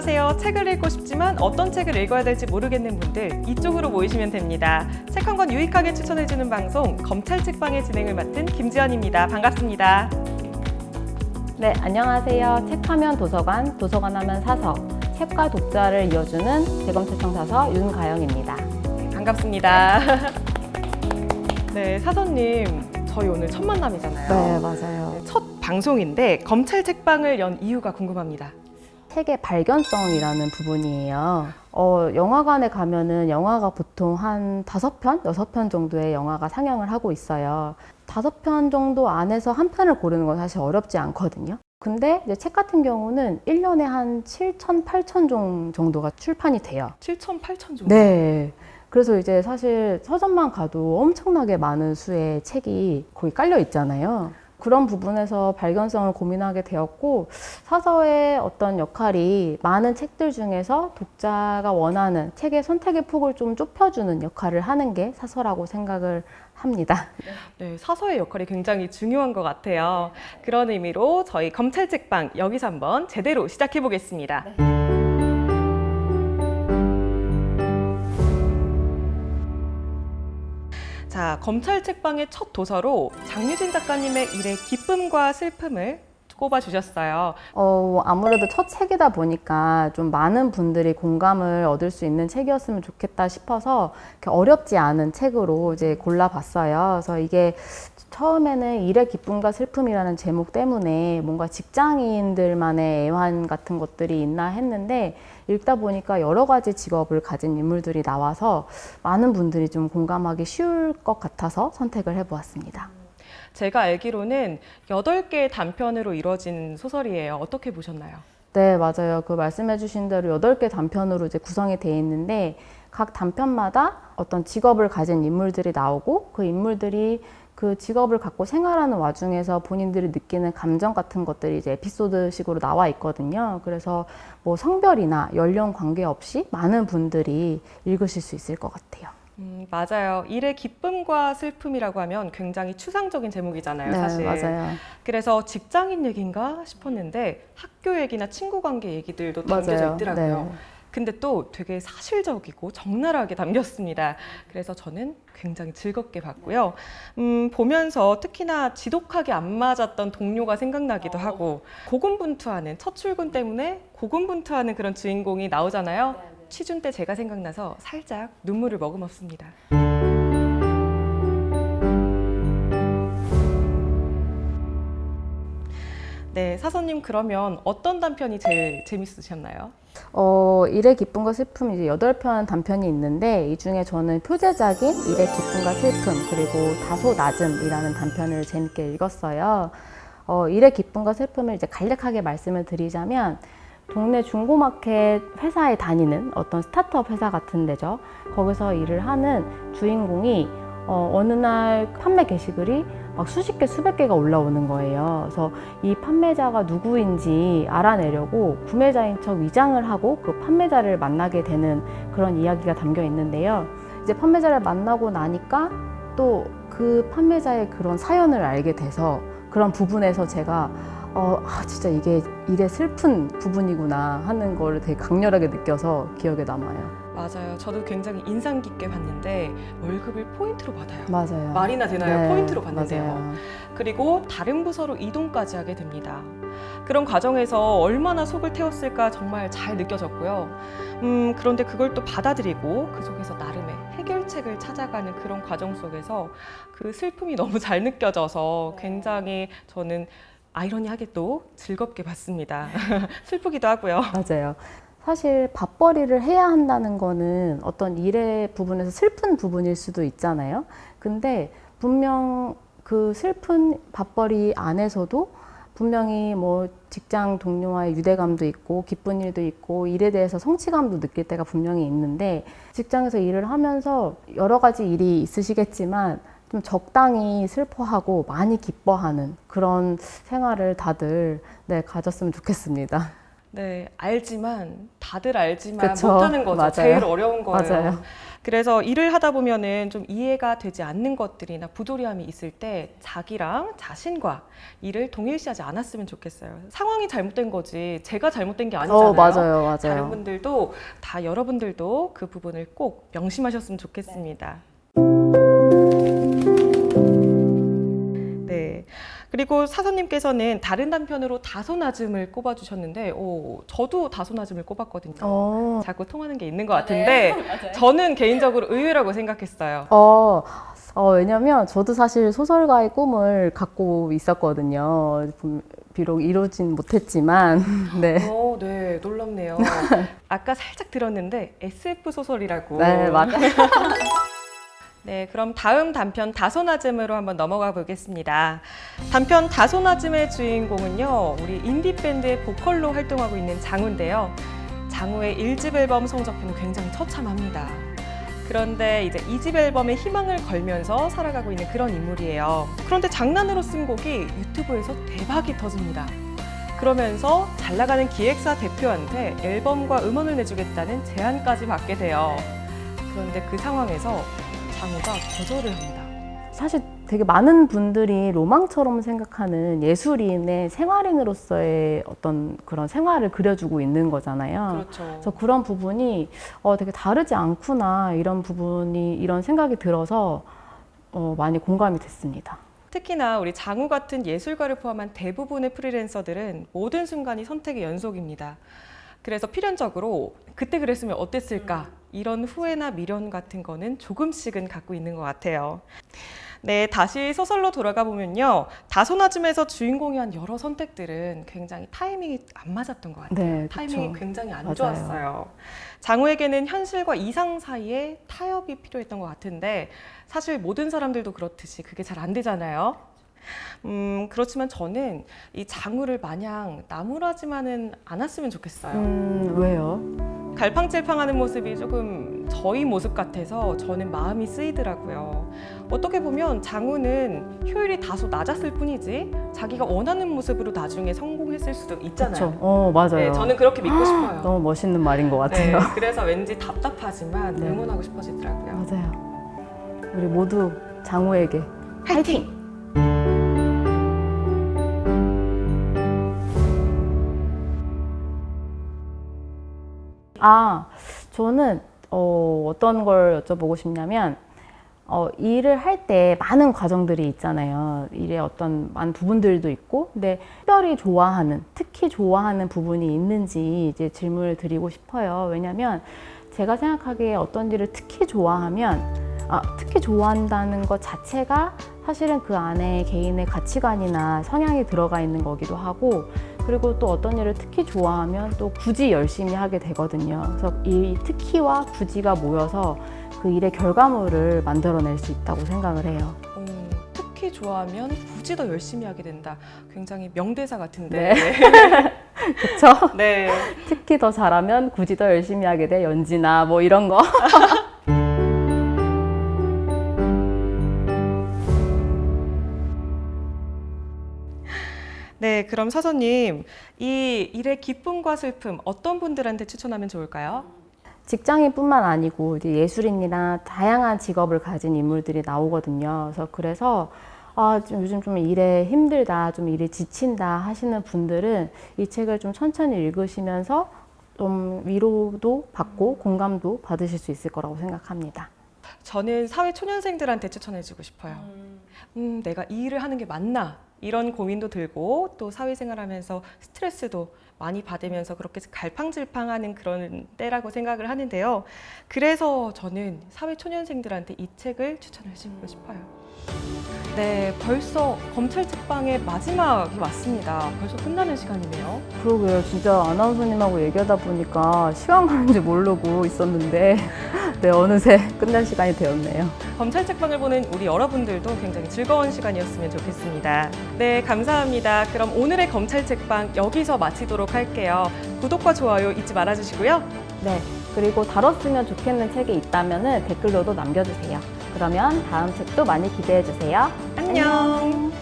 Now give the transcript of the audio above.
안녕하세요. 책을 읽고 싶지만 어떤 책을 읽어야 될지 모르겠는 분들 이쪽으로 모이시면 됩니다. 책 한 권 유익하게 추천해주는 방송 검찰책방의 진행을 맡은 김지연입니다. 반갑습니다. 네, 안녕하세요. 책하면 도서관, 도서관 하면 사서, 책과 독자를 이어주는 대검찰청 사서 윤가영입니다. 반갑습니다. 네, 사서님, 저희 오늘 첫 만남이잖아요. 네, 맞아요. 첫 방송인데 검찰책방을 연 이유가 궁금합니다. 책의 발견성이라는 부분이에요. 영화관에 가면은 영화가 보통 한 5편, 6편 정도의 영화가 상영을 하고 있어요. 5편 정도 안에서 한 편을 고르는 건 사실 어렵지 않거든요. 근데 이제 책 같은 경우는 1년에 한 7천, 8천 종 정도가 출판이 돼요. 7천, 8천 정도? 네. 그래서 이제 사실 서점만 가도 엄청나게 많은 수의 책이 거기 깔려 있잖아요. 그런 부분에서 발견성을 고민하게 되었고, 사서의 어떤 역할이 많은 책들 중에서 독자가 원하는 책의 선택의 폭을 좀 좁혀주는 역할을 하는 게 사서라고 생각을 합니다. 네, 사서의 역할이 굉장히 중요한 것 같아요. 그런 의미로 저희 검찰책방 여기서 한번 제대로 시작해 보겠습니다. 자, 검찰책방의 첫 도서로 장유진 작가님의 일의 기쁨과 슬픔을 꼽아주셨어요. 아무래도 첫 책이다 보니까 좀 많은 분들이 공감을 얻을 수 있는 책이었으면 좋겠다 싶어서 이렇게 어렵지 않은 책으로 이제 골라봤어요. 그래서 이게 처음에는 일의 기쁨과 슬픔이라는 제목 때문에 뭔가 직장인들만의 애환 같은 것들이 있나 했는데 읽다 보니까 여러 가지 직업을 가진 인물들이 나와서 많은 분들이 좀 공감하기 쉬울 것 같아서 선택을 해보았습니다. 제가 알기로는 8개의 단편으로 이루어진 소설이에요. 어떻게 보셨나요? 네, 맞아요. 그 말씀해주신 대로 8개 단편으로 이제 구성이 되어 있는데 각 단편마다 어떤 직업을 가진 인물들이 나오고 그 인물들이 그 직업을 갖고 생활하는 와중에서 본인들이 느끼는 감정 같은 것들이 이제 에피소드식으로 나와 있거든요. 그래서 뭐 성별이나 연령 관계없이 많은 분들이 읽으실 수 있을 것 같아요. 맞아요. 일의 기쁨과 슬픔이라고 하면 굉장히 추상적인 제목이잖아요, 네, 사실. 맞아요. 그래서 직장인 얘기인가 싶었는데 학교 얘기나 친구 관계 얘기들도 담겨져 맞아요. 있더라고요. 네. 근데 또 되게 사실적이고 적나라하게 담겼습니다. 그래서 저는 굉장히 즐겁게 봤고요. 보면서 특히나 지독하게 안 맞았던 동료가 생각나기도 하고 고군분투하는 첫 출근 때문에 고군분투하는 그런 주인공이 나오잖아요. 취준 때 제가 생각나서 살짝 눈물을 머금었습니다. 네, 사서님 그러면 어떤 단편이 제일 재밌으셨나요? 일의 기쁨과 슬픔이 이제 8편 단편이 있는데 이 중에 저는 표제작인 일의 기쁨과 슬픔 그리고 다소 낮음이라는 단편을 재밌게 읽었어요. 일의 기쁨과 슬픔을 이제 간략하게 말씀을 드리자면 동네 중고마켓 회사에 다니는 어떤 스타트업 회사 같은 데죠. 거기서 일을 하는 주인공이 어느 날 판매 게시글이 막 수십 개, 수백 개가 올라오는 거예요. 그래서 이 판매자가 누구인지 알아내려고 구매자인 척 위장을 하고 그 판매자를 만나게 되는 그런 이야기가 담겨 있는데요. 이제 판매자를 만나고 나니까 또 그 판매자의 그런 사연을 알게 돼서 그런 부분에서 제가 진짜 이게 일의 슬픈 부분이구나 하는 걸 되게 강렬하게 느껴서 기억에 남아요. 맞아요. 저도 굉장히 인상 깊게 봤는데 월급을 포인트로 받아요. 맞아요. 말이나 되나요? 네, 포인트로 받는데요. 맞아요. 그리고 다른 부서로 이동까지 하게 됩니다. 그런 과정에서 얼마나 속을 태웠을까 정말 잘 느껴졌고요. 그런데 그걸 또 받아들이고 그 속에서 나름의 해결책을 찾아가는 그런 과정 속에서 그 슬픔이 너무 잘 느껴져서 굉장히 저는 아이러니하게 또 즐겁게 봤습니다. 슬프기도 하고요. 맞아요. 사실 밥벌이를 해야 한다는 거는 어떤 일의 부분에서 슬픈 부분일 수도 있잖아요. 근데 분명 그 슬픈 밥벌이 안에서도 분명히 뭐 직장 동료와의 유대감도 있고 기쁜 일도 있고 일에 대해서 성취감도 느낄 때가 분명히 있는데 직장에서 일을 하면서 여러 가지 일이 있으시겠지만 좀 적당히 슬퍼하고 많이 기뻐하는 그런 생활을 다들 가졌으면 좋겠습니다. 네, 알지만 다들 알지만 그쵸. 못하는 거죠. 맞아요. 제일 어려운 거예요. 맞아요. 그래서 일을 하다 보면은 좀 이해가 되지 않는 것들이나 부조리함이 있을 때 자기랑 자신과 일을 동일시하지 않았으면 좋겠어요. 상황이 잘못된 거지 제가 잘못된 게 아니잖아요. 맞아요. 다른 맞아요. 분들도 다 여러분들도 그 부분을 꼭 명심하셨으면 좋겠습니다. 네. 그리고 사서님께서는 다른 단편으로 다소나즘을 꼽아주셨는데, 저도 다소나즘을 꼽았거든요. 자꾸 통하는 게 있는 것 같은데, 저는 개인적으로 의외라고 생각했어요. 왜냐면 저도 사실 소설가의 꿈을 갖고 있었거든요. 비록 이루진 못했지만, 네. 네, 놀랍네요. 아까 살짝 들었는데 SF 소설이라고. 네, 맞아요. 네, 그럼 다음 단편 다소나즘으로 한번 넘어가 보겠습니다. 단편 다소나즘의 주인공은요, 우리 인디밴드의 보컬로 활동하고 있는 장우인데요. 장우의 1집 앨범 성적표는 굉장히 처참합니다. 그런데 이제 2집 앨범에 희망을 걸면서 살아가고 있는 그런 인물이에요. 그런데 장난으로 쓴 곡이 유튜브에서 대박이 터집니다. 그러면서 잘 나가는 기획사 대표한테 앨범과 음원을 내주겠다는 제안까지 받게 돼요. 그런데 그 상황에서 장우가 거절을 합니다. 사실 되게 많은 분들이 로망처럼 생각하는 예술인의 생활인으로서의 어떤 그런 생활을 그려주고 있는 거잖아요. 그렇죠. 그래서 그런 부분이 되게 다르지 않구나 이런 생각이 들어서 많이 공감이 됐습니다. 특히나 우리 장우 같은 예술가를 포함한 대부분의 프리랜서들은 모든 순간이 선택의 연속입니다. 그래서 필연적으로 그때 그랬으면 어땠을까 이런 후회나 미련 같은 거는 조금씩은 갖고 있는 것 같아요. 네, 다시 소설로 돌아가 보면요. 다소나즘에서 주인공이 한 여러 선택들은 굉장히 타이밍이 안 맞았던 것 같아요. 네, 타이밍이 그쵸. 굉장히 안 맞아요. 좋았어요. 장우에게는 현실과 이상 사이에 타협이 필요했던 것 같은데 사실 모든 사람들도 그렇듯이 그게 잘 안 되잖아요. 그렇지만 저는 이 장우를 마냥 나무라지만은 않았으면 좋겠어요. 왜요? 갈팡질팡하는 모습이 조금 저희 모습 같아서 저는 마음이 쓰이더라고요. 어떻게 보면 장우는 효율이 다소 낮았을 뿐이지 자기가 원하는 모습으로 나중에 성공했을 수도 있잖아요. 그렇죠. 맞아요. 네, 저는 그렇게 믿고 싶어요. 너무 멋있는 말인 것 같아요. 네, 그래서 왠지 답답하지만 네. 응원하고 싶어지더라고요. 맞아요. 우리 모두 장우에게 화이팅! 저는 어떤 걸 여쭤보고 싶냐면 일을 할 때 많은 과정들이 있잖아요. 일에 어떤 많은 부분들도 있고, 근데 특별히 특히 좋아하는 부분이 있는지 이제 질문을 드리고 싶어요. 왜냐면 제가 생각하기에 어떤 일을 특히 좋아한다는 것 자체가 사실은 그 안에 개인의 가치관이나 성향이 들어가 있는 거기도 하고, 그리고 또 어떤 일을 특히 좋아하면 또 굳이 열심히 하게 되거든요. 그래서 이 특히와 굳이가 모여서 그 일의 결과물을 만들어낼 수 있다고 생각을 해요. 특히 좋아하면 굳이 더 열심히 하게 된다. 굉장히 명대사 같은데. 그렇죠? 네. 특히 더 잘하면 굳이 더 열심히 하게 돼. 연지나 뭐 이런 거. 네, 그럼 사서님, 이 일의 기쁨과 슬픔 어떤 분들한테 추천하면 좋을까요? 직장인뿐만 아니고 이제 예술인이나 다양한 직업을 가진 인물들이 나오거든요. 그래서 요즘 좀 일에 힘들다, 좀 일에 지친다 하시는 분들은 이 책을 좀 천천히 읽으시면서 좀 위로도 받고 공감도 받으실 수 있을 거라고 생각합니다. 저는 사회초년생들한테 추천해주고 싶어요. 내가 이 일을 하는 게 맞나? 이런 고민도 들고 또 사회생활하면서 스트레스도 많이 받으면서 그렇게 갈팡질팡하는 그런 때라고 생각을 하는데요. 그래서 저는 사회초년생들한테 이 책을 추천해주고 싶어요. 네, 벌써 검찰 책방의 마지막이 왔습니다. 벌써 끝나는 시간이네요. 그러게요. 진짜 아나운서님하고 얘기하다 보니까 시간 가는 줄 모르고 있었는데 네, 어느새 끝날 시간이 되었네요. 검찰 책방을 보는 우리 여러분들도 굉장히 즐거운 시간이었으면 좋겠습니다. 네, 감사합니다. 그럼 오늘의 검찰 책방 여기서 마치도록 할게요. 구독과 좋아요 잊지 말아주시고요. 네, 그리고 다뤘으면 좋겠는 책이 있다면 댓글로도 남겨주세요. 그러면 다음 책도 많이 기대해주세요. 안녕.